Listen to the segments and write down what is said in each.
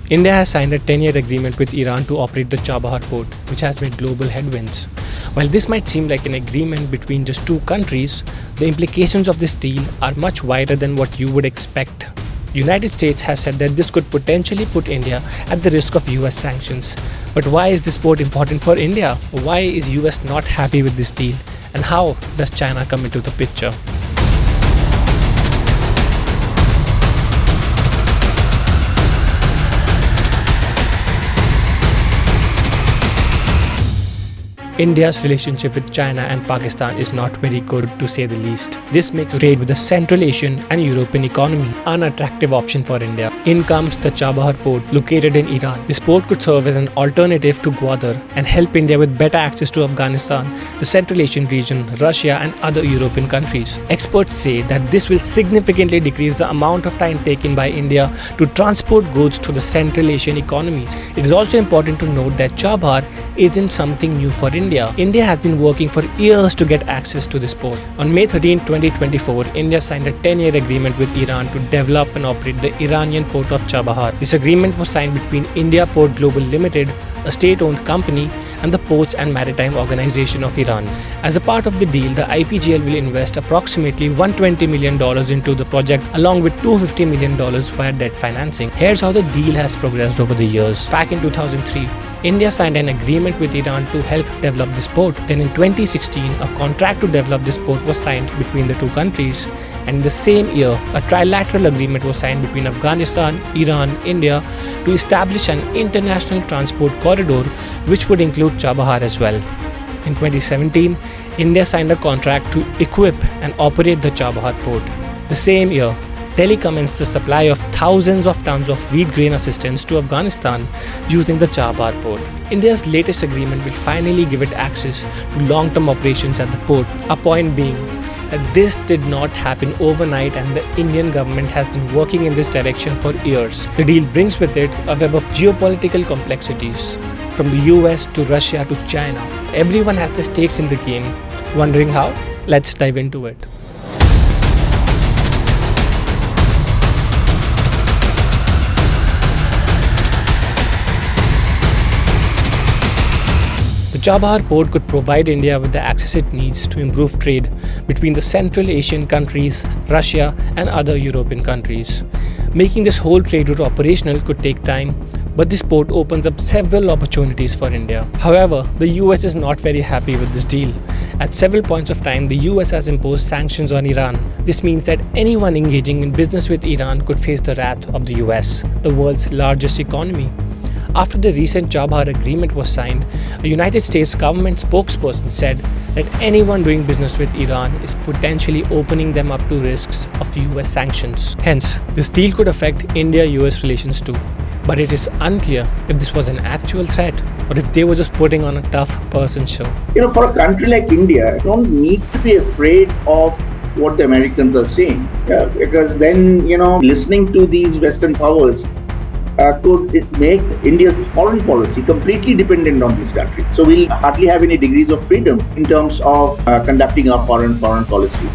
India has signed a 10-year agreement with Iran to operate the Chabahar port, which has made global headwinds. While this might seem like an agreement between just two countries, the implications of this deal are much wider than what you would expect. United States has said that this could potentially put India at the risk of US sanctions. But why is this port important for India? Why is US not happy with this deal? And how does China come into the picture? India's relationship with China and Pakistan is not very good, to say the least. This makes trade with the Central Asian and European economy an attractive option for India. In comes the Chabahar port located in Iran. This port could serve as an alternative to Gwadar and help India with better access to Afghanistan, the Central Asian region, Russia and other European countries. Experts say that this will significantly decrease the amount of time taken by India to transport goods to the Central Asian economies. It is also important to note that Chabahar isn't something new for India. India has been working for years to get access to this port. On May 13, 2024, India signed a 10-year agreement with Iran to develop and operate the Iranian port of Chabahar. This agreement was signed between India Port Global Limited, a state-owned company, and the Ports and Maritime Organization of Iran. As a part of the deal, the IPGL will invest approximately $120 million into the project along with $250 million via debt financing. Here's how the deal has progressed over the years. Back in 2003, India signed an agreement with Iran to help develop this port. Then in 2016, a contract to develop this port was signed between the two countries. And in the same year, a trilateral agreement was signed between Afghanistan, Iran, India to establish an international transport corridor which would include Chabahar as well. In 2017, India signed a contract to equip and operate the Chabahar port. The same year, Delhi commenced the supply of thousands of tons of wheat grain assistance to Afghanistan using the Chabahar port. India's latest agreement will finally give it access to long-term operations at the port. A point being that this did not happen overnight and the Indian government has been working in this direction for years. The deal brings with it a web of geopolitical complexities, from the US to Russia to China. Everyone has the stakes in the game. Wondering how? Let's dive into it. The Chabahar port could provide India with the access it needs to improve trade between the Central Asian countries, Russia and other European countries. Making this whole trade route operational could take time, but this port opens up several opportunities for India. However, the US is not very happy with this deal. At several points of time, the US has imposed sanctions on Iran. This means that anyone engaging in business with Iran could face the wrath of the US, the world's largest economy. After the recent Chabahar agreement was signed, a United States government spokesperson said that anyone doing business with Iran is potentially opening them up to risks of US sanctions. Hence, this deal could affect India-US relations too. But it is unclear if this was an actual threat or if they were just putting on a tough person show. For a country like India, you don't need to be afraid of what the Americans are saying. Because then, listening to these Western powers could it make India's foreign policy completely dependent on these countries. So we'll hardly have any degrees of freedom in terms of conducting our foreign policy.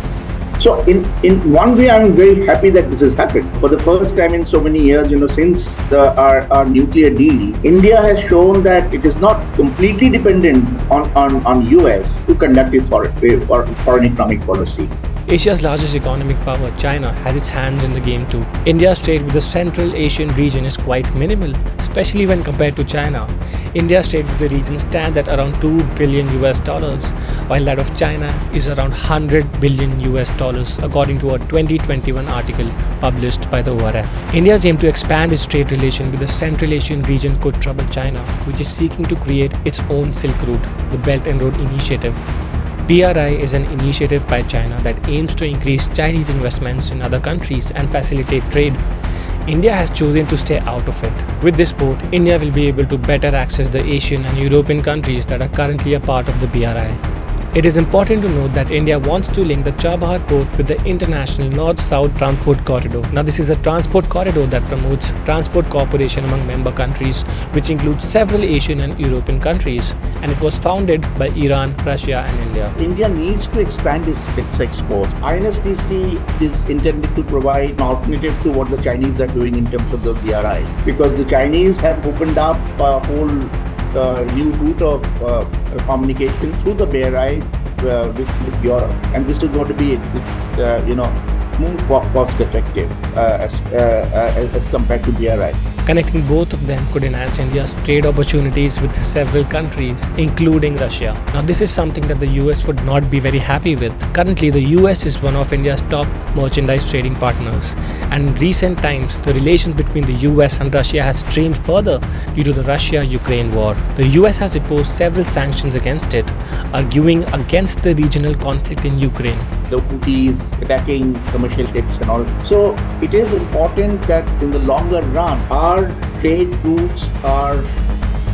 So in one way, I'm very happy that this has happened. For the first time in so many years, since our nuclear deal, India has shown that it is not completely dependent on US to conduct its foreign economic policy. Asia's largest economic power, China, has its hands in the game too. India's trade with the Central Asian region is quite minimal, especially when compared to China. India's trade with the region stands at around $2 billion, while that of China is around $100 billion, according to a 2021 article published by the ORF. India's aim to expand its trade relation with the Central Asian region could trouble China, which is seeking to create its own Silk Route, the Belt and Road Initiative. BRI is an initiative by China that aims to increase Chinese investments in other countries and facilitate trade. India has chosen to stay out of it. With this port, India will be able to better access the Asian and European countries that are currently a part of the BRI. It is important to note that India wants to link the Chabahar port with the international north-south transport corridor. Now, this is a transport corridor that promotes transport cooperation among member countries, which includes several Asian and European countries, and it was founded by Iran, Russia, and India. India needs to expand its exports. INSTC is intended to provide an alternative to what the Chinese are doing in terms of the BRI, because the Chinese have opened up a whole new route of communication through the BRI with Europe, and this is going to be, more cost effective as compared to BRI. Connecting both of them could enhance India's trade opportunities with several countries, including Russia. Now, this is something that the US would not be very happy with. Currently, the US is one of India's top merchandise trading partners, and in recent times, the relations between the US and Russia have strained further due to the Russia-Ukraine war. The US has imposed several sanctions against it, arguing against the regional conflict in Ukraine. The Houthis attacking commercial ships and all. So it is important that in the longer run, our trade routes are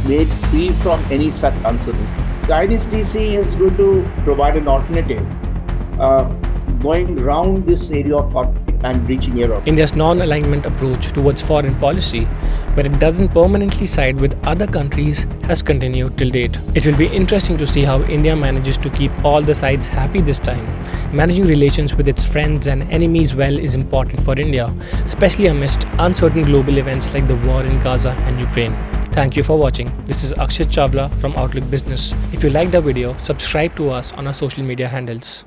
made free from any such uncertainty. The INSTC is going to provide an alternative going around this area of conflict and reaching Europe. India's non-alignment approach towards foreign policy, where it doesn't permanently side with other countries, has continued till date. It will be interesting to see how India manages to keep all the sides happy this time. Managing relations with its friends and enemies well is important for India, especially amidst uncertain global events like the war in Gaza and Ukraine. Thank you for watching. This is Akshay Chawla from Outlook Business. If you liked the video, subscribe to us on our social media handles.